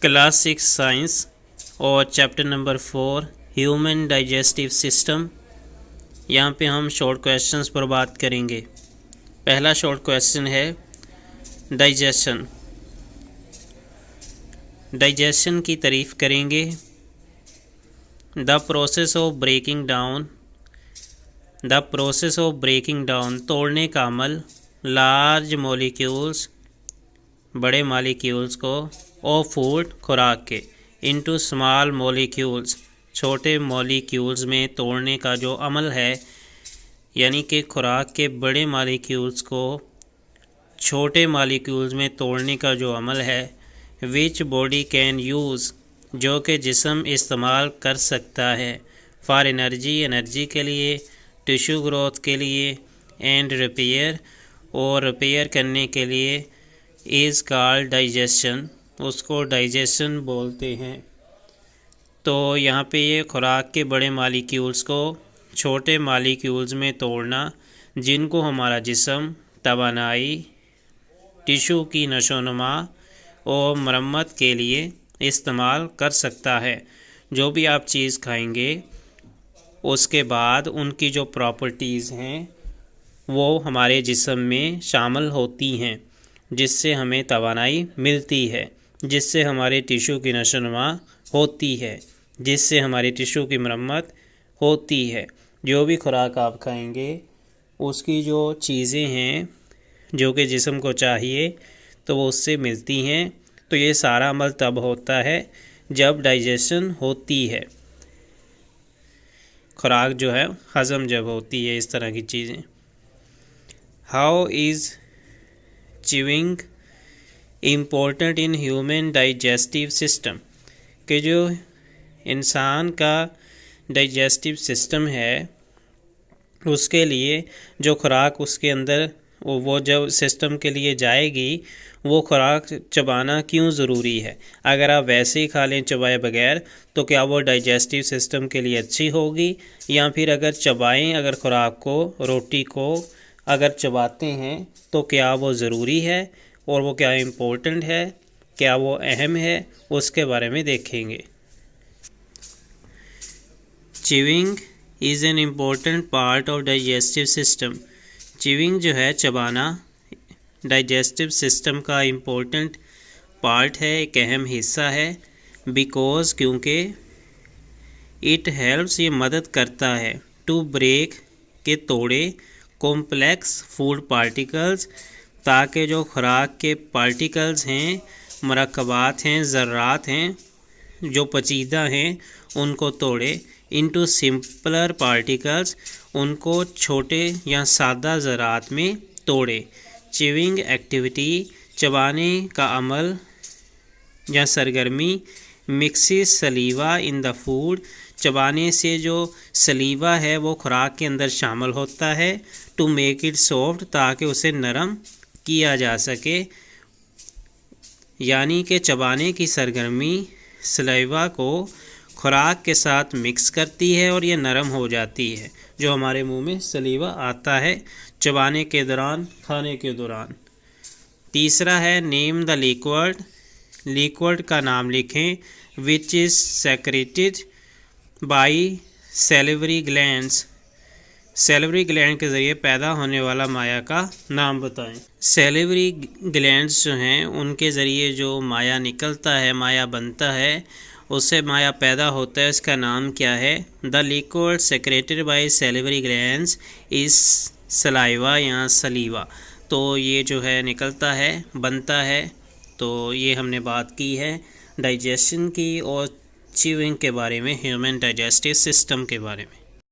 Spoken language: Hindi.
क्लास 6 साइंस और chapter number 4 human digestive system. यहाँ पे हम शॉर्ट क्वेश्चंस पर बात करेंगे। पहला शॉर्ट क्वेश्चन है डाइजेशन। डाइजेशन की तारीफ करेंगे। The process of breaking down, the process of breaking down तोड़ने का अमल, लार्ज मॉलिक्यूल्स बड़े मॉलिक्यूल्स को, और फूड खुराक के, इनटू स्मॉल मॉलिक्यूल्स छोटे मॉलिक्यूल्स में तोड़ने का जो अमल है, यानी कि खुराक के बड़े मॉलिक्यूल्स को छोटे मॉलिक्यूल्स में तोड़ने का जो अमल है, विच बॉडी कैन यूज़ जो कि जिस्म इस्तेमाल कर सकता है, फॉर एनर्जी एनर्जी के लिए, टिश्यू ग्रोथ के लिए, एंड रिपेयर और रिपेयर करने के लिए, इज़ कॉल्ड डाइजेशन उसको डाइजेशन बोलते हैं। तो यहाँ पे ये खुराक के बड़े मॉलिक्यूल्स को छोटे मॉलिक्यूल्स में तोड़ना, जिनको हमारा जिस्म तवानाई, टिश्यू की नशोनुमा और मरम्मत के लिए इस्तेमाल कर सकता है। जो भी आप चीज़ खाएंगे उसके बाद उनकी जो प्रॉपर्टीज़ हैं वो हमारे जिस्म में शामिल होती हैं, जिससे हमें तवानाई मिलती है, जिससे हमारे टिश्यू की नशोनुमा होती है, जिससे हमारी टिश्यू की मरम्मत होती है। जो भी खुराक आप खाएंगे उसकी जो चीज़ें हैं जो कि जिस्म को चाहिए तो वो उससे मिलती हैं। तो ये सारा अमल तब होता है जब डाइजेशन होती है, खुराक जो है हज़म जब होती है, इस तरह की चीज़ें। How is chewing important in human digestive system कि जो इंसान का डाइजेस्टिव सिस्टम है उसके लिए जो खुराक उसके अंदर वो जब सिस्टम के लिए जाएगी वो खुराक चबाना क्यों ज़रूरी है। अगर आप वैसे ही खा लें चबाए बगैर तो क्या वो डाइजेस्टिव सिस्टम के लिए अच्छी होगी, या फिर अगर चबाएं अगर खुराक को, रोटी को अगर चबाते हैं तो क्या वो ज़रूरी है और वो क्या इम्पोर्टेंट है, क्या वो अहम है, उसके बारे में देखेंगे। Chewing is an important part of digestive system. Chewing जो है चबाना डाइजेस्टिव सिस्टम का इम्पोर्टेंट पार्ट है, एक अहम हिस्सा है। बिकॉज क्योंकि इट हेल्प्स ये मदद करता है, टू ब्रेक के तोड़े, कॉम्प्लेक्स फूड पार्टिकल्स ताकि जो खुराक के पार्टिकल्स हैं, मरकबात हैं, ज़र्रात हैं जो पचीदा हैं उनको तोड़े, इनटू सिंपलर पार्टिकल्स उनको छोटे या सादा ज़रात में तोड़े। च्यूइंग एक्टिविटी चबाने का अमल या सरगर्मी, मिक्सिस सलीवा इन द फूड चबाने से जो सलीवा है वो खुराक के अंदर शामिल होता है, टू मेक इट सॉफ्ट ताकि उसे नरम किया जा सके। यानी कि चबाने की सरगर्मी सलीवा को खुराक के साथ मिक्स करती है और ये नरम हो जाती है जो हमारे मुंह में सलीवा आता है चबाने के दौरान, खाने के दौरान। तीसरा है नेम द लिक्विड, लिक्विड का नाम लिखें, which is secreted by salivary glands, salivary gland के ज़रिए पैदा होने वाला माया का नाम बताएं। सैलिवरी ग्लैंड्स जो हैं उनके ज़रिए जो माया निकलता है, माया बनता है, उससे माया पैदा होता है, इसका नाम क्या है। The liquid secreted bye salivary glands is saliva या सलीवा। तो ये जो है निकलता है, बनता है। तो ये हमने बात की है डाइजेशन की और च्यूइंग के बारे में, ह्यूमन डाइजेस्टिव सिस्टम के बारे में।